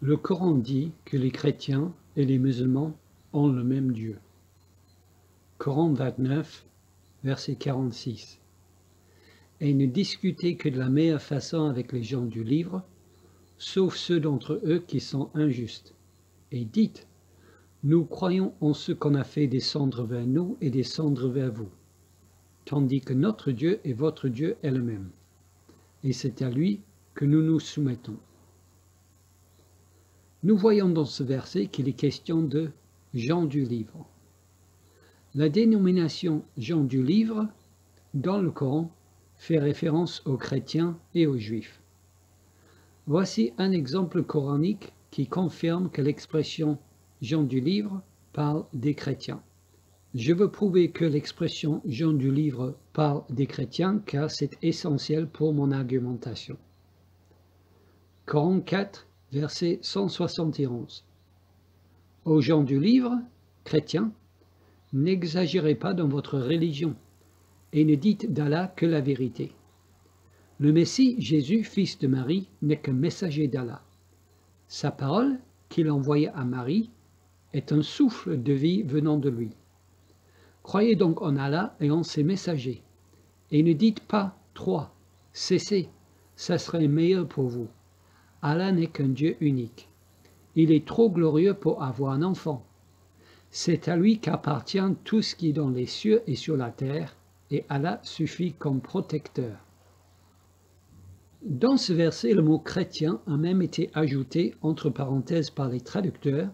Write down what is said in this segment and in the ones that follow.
Le Coran dit que les chrétiens et les musulmans ont le même Dieu. Coran 29, verset 46. Et ne discutez que de la meilleure façon avec les gens du livre, sauf ceux d'entre eux qui sont injustes. Et dites, nous croyons en ce qu'on a fait descendre vers nous et descendre vers vous, tandis que notre Dieu et votre Dieu est le même. Et c'est à lui que nous nous soumettons. Nous voyons dans ce verset qu'il est question de gens du livre. La dénomination gens du livre, dans le Coran, fait référence aux chrétiens et aux juifs. Voici un exemple coranique qui confirme que l'expression gens du livre parle des chrétiens. Je veux prouver que l'expression gens du livre parle des chrétiens car c'est essentiel pour mon argumentation. Coran 4, verset 171. Aux gens du livre, chrétiens, n'exagérez pas dans votre religion et ne dites d'Allah que la vérité. Le Messie, Jésus, fils de Marie, n'est qu'un messager d'Allah. Sa parole, qu'il envoya à Marie, est un souffle de vie venant de lui. Croyez donc en Allah et en ses messagers, et ne dites pas « 3 », cessez, ça serait meilleur pour vous. Allah n'est qu'un Dieu unique. Il est trop glorieux pour avoir un enfant. C'est à lui qu'appartient tout ce qui est dans les cieux et sur la terre, et Allah suffit comme protecteur. Dans ce verset, le mot chrétien a même été ajouté entre parenthèses par les traducteurs,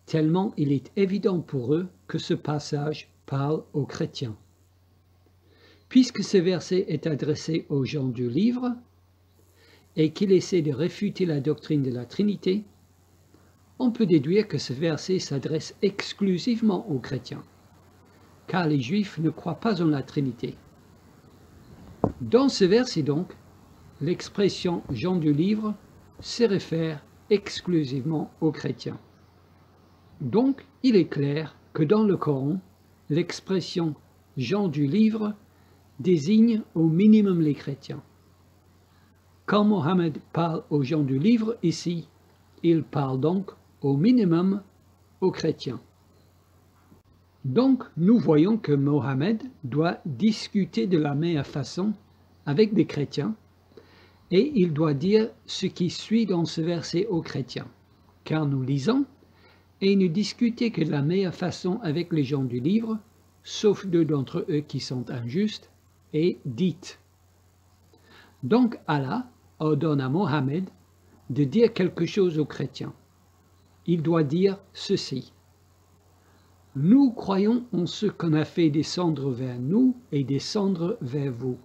tellement il est évident pour eux que ce passage parle aux chrétiens. Puisque ce verset est adressé aux gens du livre et qu'il essaie de réfuter la doctrine de la Trinité, on peut déduire que ce verset s'adresse exclusivement aux chrétiens, car les juifs ne croient pas en la Trinité. Dans ce verset donc, l'expression « gens du livre » se réfère exclusivement aux chrétiens. Donc, il est clair que dans le Coran, l'expression « gens du livre » désigne au minimum les chrétiens. Quand Mohammed parle aux gens du livre ici, il parle donc au minimum aux chrétiens. Donc, nous voyons que Mohammed doit discuter de la meilleure façon avec des chrétiens et il doit dire ce qui suit dans ce verset aux chrétiens. Car nous lisons « Et ne discutez que de la meilleure façon avec les gens du livre, sauf deux d'entre eux qui sont injustes, et dites. » Donc Allah ordonne à Mohammed de dire quelque chose aux chrétiens. Il doit dire ceci. Nous croyons en ce qu'on a fait descendre vers nous et descendre vers vous.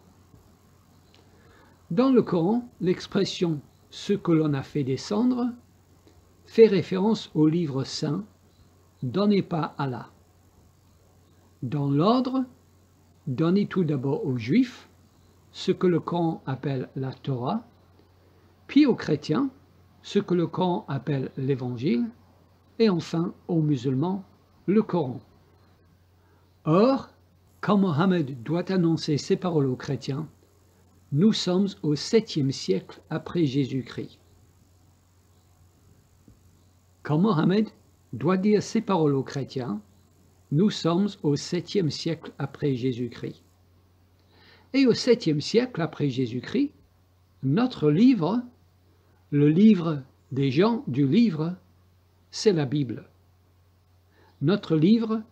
Dans le Coran, l'expression « ce que l'on a fait descendre » fait référence au livre saint donné par Allah. Dans l'ordre, donnez tout d'abord aux Juifs, ce que le Coran appelle la Torah, puis aux chrétiens, ce que le Coran appelle l'Évangile, et enfin aux musulmans, le Coran. Or, quand Mohammed doit annoncer ces paroles aux chrétiens, nous sommes au 7e siècle après Jésus-Christ. Quand Mohammed doit dire ces paroles aux chrétiens, nous sommes au 7e siècle après Jésus-Christ. Et au 7e siècle après Jésus-Christ, notre livre, le livre des gens du livre, c'est la Bible. Notre livre,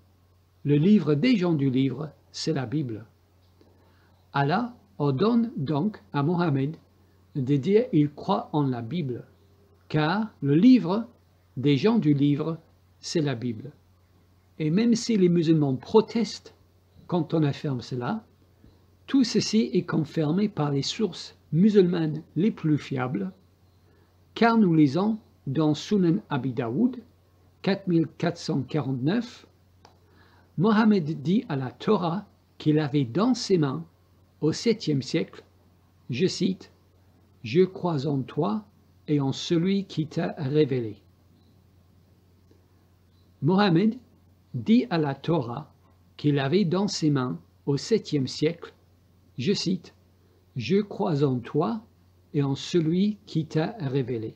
le livre des gens du livre, c'est la Bible. Allah ordonne donc à Mohammed de dire qu'il croit en la Bible, car le livre des gens du livre, c'est la Bible. Et même si les musulmans protestent quand on affirme cela, tout ceci est confirmé par les sources musulmanes les plus fiables, car nous lisons dans Sunan Abi Daoud, 4449, Mohammed dit à la Torah qu'il avait dans ses mains, au 7e siècle, je cite, « Je crois en toi et en celui qui t'a révélé. » Mohammed dit à la Torah qu'il avait dans ses mains, au 7e siècle, je cite, « Je crois en toi et en celui qui t'a révélé. »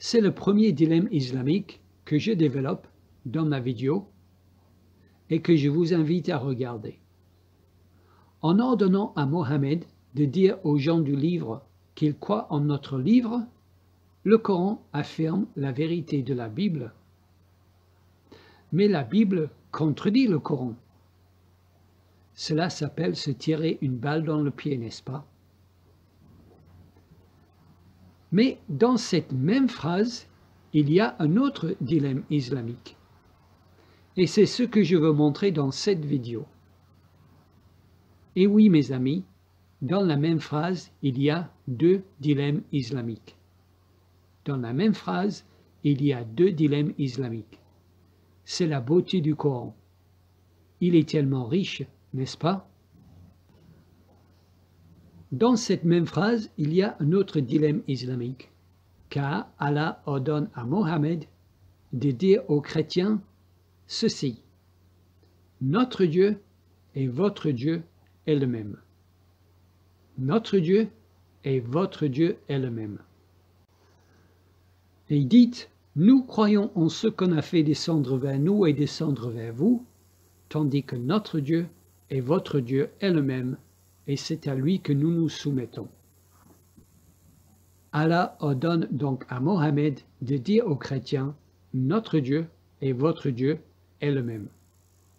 C'est le premier dilemme islamique que je développe dans ma vidéo et que je vous invite à regarder. En ordonnant à Mohammed de dire aux gens du livre qu'ils croient en notre livre, le Coran affirme la vérité de la Bible. Mais la Bible contredit le Coran. Cela s'appelle se tirer une balle dans le pied, n'est-ce pas? Mais dans cette même phrase, il y a un autre dilemme islamique. Et c'est ce que je veux montrer dans cette vidéo. Et oui, mes amis, dans la même phrase, il y a deux dilemmes islamiques. Dans la même phrase, il y a deux dilemmes islamiques. C'est la beauté du Coran. Il est tellement riche, n'est-ce pas? Dans cette même phrase, il y a un autre dilemme islamique, car Allah ordonne à Mohammed de dire aux chrétiens ceci: notre Dieu et votre Dieu est le même. Notre Dieu et votre Dieu est le même. Et dites, nous croyons en ce qu'on a fait descendre vers nous et descendre vers vous, tandis que notre Dieu et votre Dieu est le même, et c'est à lui que nous nous soumettons. Allah ordonne donc à Mohammed de dire aux chrétiens, notre Dieu et votre Dieu est le même.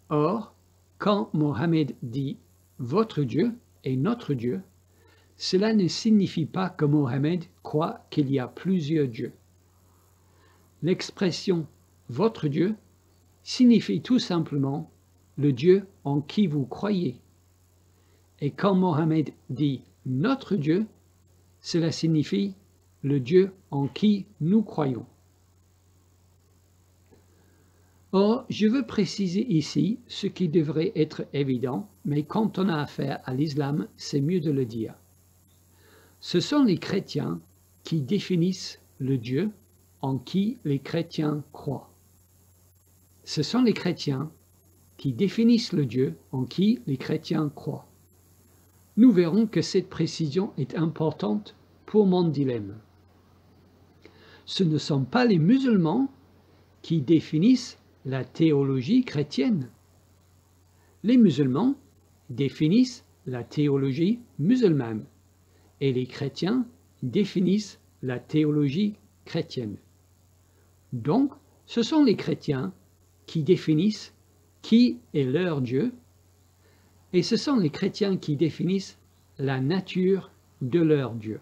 Or, quand Mohammed dit votre Dieu et notre Dieu, cela ne signifie pas que Mohammed croit qu'il y a plusieurs dieux. L'expression votre Dieu signifie tout simplement le Dieu en qui vous croyez. Et quand Mohammed dit notre Dieu, cela signifie le Dieu en qui nous croyons. Or, je veux préciser ici ce qui devrait être évident, mais quand on a affaire à l'islam, c'est mieux de le dire. Ce sont les chrétiens qui définissent le Dieu en qui les chrétiens croient. Ce sont les chrétiens qui définissent le Dieu en qui les chrétiens croient. Nous verrons que cette précision est importante pour mon dilemme. Ce ne sont pas les musulmans qui définissent la théologie chrétienne. Les musulmans définissent la théologie musulmane et les chrétiens définissent la théologie chrétienne. Donc, ce sont les chrétiens qui définissent qui est leur Dieu et ce sont les chrétiens qui définissent la nature de leur Dieu.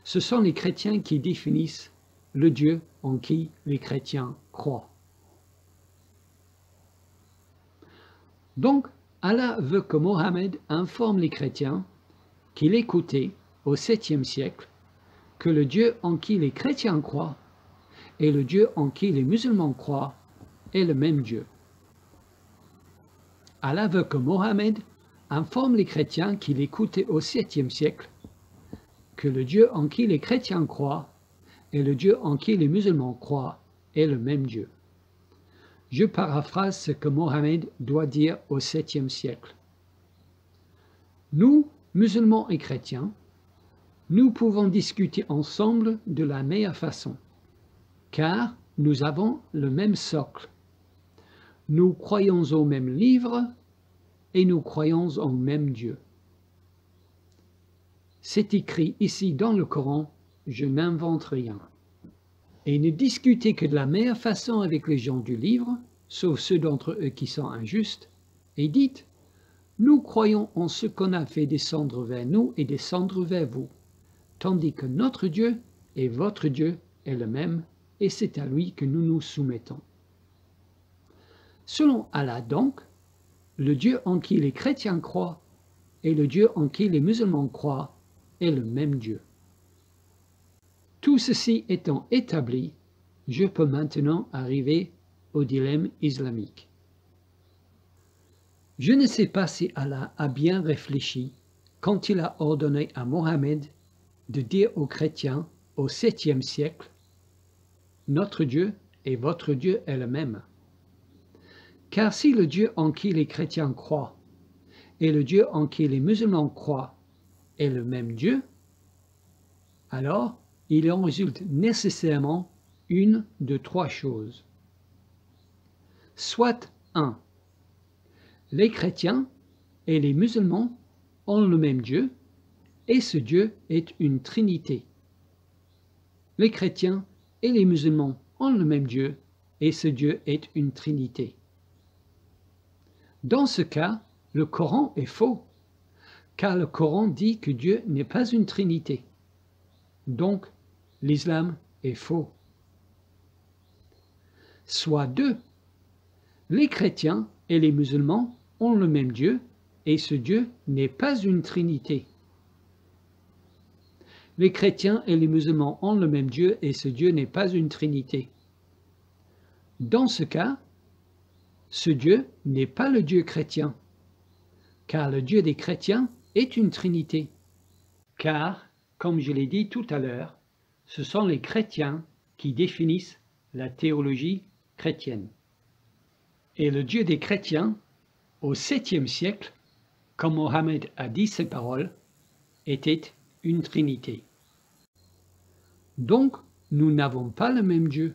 Ce sont les chrétiens qui définissent le Dieu en qui les chrétiens croient. Donc, Allah veut que Mohammed informe les chrétiens qu'il écoutait au 7e siècle que le Dieu en qui les chrétiens croient et le Dieu en qui les musulmans croient est le même Dieu. Allah veut que Mohammed informe les chrétiens qu'il écoutait au 7e siècle que le Dieu en qui les chrétiens croient et le Dieu en qui les musulmans croient est le même Dieu. Je paraphrase ce que Mohammed doit dire au 7e siècle. Nous, musulmans et chrétiens, nous pouvons discuter ensemble de la meilleure façon, car nous avons le même socle. Nous croyons au même livre et nous croyons au même Dieu. C'est écrit ici dans le Coran, je n'invente rien. Et ne discutez que de la meilleure façon avec les gens du livre, sauf ceux d'entre eux qui sont injustes, et dites, nous croyons en ce qu'on a fait descendre vers nous et descendre vers vous, tandis que notre Dieu et votre Dieu est le même, et c'est à lui que nous nous soumettons. Selon Allah donc, le Dieu en qui les chrétiens croient et le Dieu en qui les musulmans croient est le même Dieu. Tout ceci étant établi, je peux maintenant arriver au dilemme islamique. Je ne sais pas si Allah a bien réfléchi quand il a ordonné à Mohammed de dire aux chrétiens au 7e siècle « Notre Dieu et votre Dieu est le même ». Car si le Dieu en qui les chrétiens croient et le Dieu en qui les musulmans croient est le même Dieu, alors il en résulte nécessairement une de trois choses. Soit 1. Les chrétiens et les musulmans ont le même Dieu, et ce Dieu est une trinité. Les chrétiens et les musulmans ont le même Dieu, et ce Dieu est une trinité. Dans ce cas, le Coran est faux, car le Coran dit que Dieu n'est pas une trinité. Donc, l'islam est faux. Soit 2. Les chrétiens et les musulmans ont le même Dieu, et ce Dieu n'est pas une trinité. Les chrétiens et les musulmans ont le même Dieu, et ce Dieu n'est pas une trinité. Dans ce cas, ce Dieu n'est pas le Dieu chrétien, car le Dieu des chrétiens est une trinité. Car, comme je l'ai dit tout à l'heure, ce sont les chrétiens qui définissent la théologie chrétienne. Et le Dieu des chrétiens, au 7e siècle, comme Mohammed a dit ces paroles, était une trinité. Donc, nous n'avons pas le même Dieu.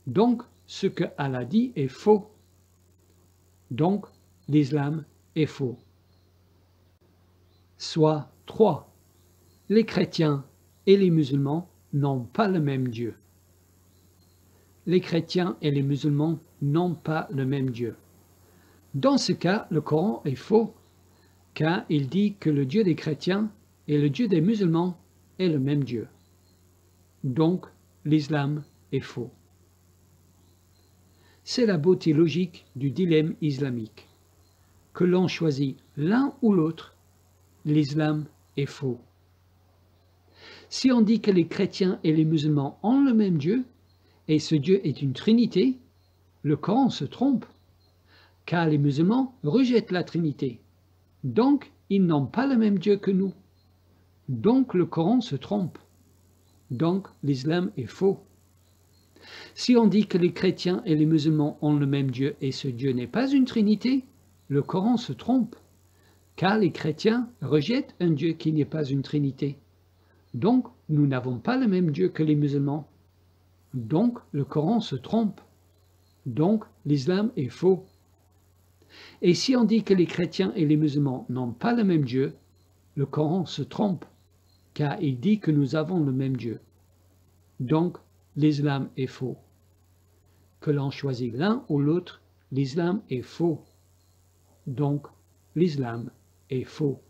Donc, ce que Allah dit est faux. Donc, l'islam est faux. Soit 3. Les chrétiens et les musulmans n'ont pas le même Dieu. Les chrétiens et les musulmans n'ont pas le même Dieu. Dans ce cas, le Coran est faux, car il dit que le Dieu des chrétiens et le Dieu des musulmans est le même Dieu. Donc, l'islam est faux. C'est la beauté logique du dilemme islamique. Que l'on choisit l'un ou l'autre, l'islam est faux. Si on dit que les chrétiens et les musulmans ont le même Dieu, et ce Dieu est une trinité, le Coran se trompe, car les musulmans rejettent la trinité. Donc, ils n'ont pas le même Dieu que nous. Donc, le Coran se trompe. Donc, l'islam est faux. Si on dit que les chrétiens et les musulmans ont le même Dieu et ce Dieu n'est pas une trinité, le Coran se trompe, car les chrétiens rejettent un Dieu qui n'est pas une trinité. Donc, nous n'avons pas le même Dieu que les musulmans. Donc, le Coran se trompe. Donc, l'islam est faux. Et si on dit que les chrétiens et les musulmans n'ont pas le même Dieu, le Coran se trompe, car il dit que nous avons le même Dieu. Donc, l'islam est faux. Que l'on choisit l'un ou l'autre, l'islam est faux. Donc, l'islam est faux.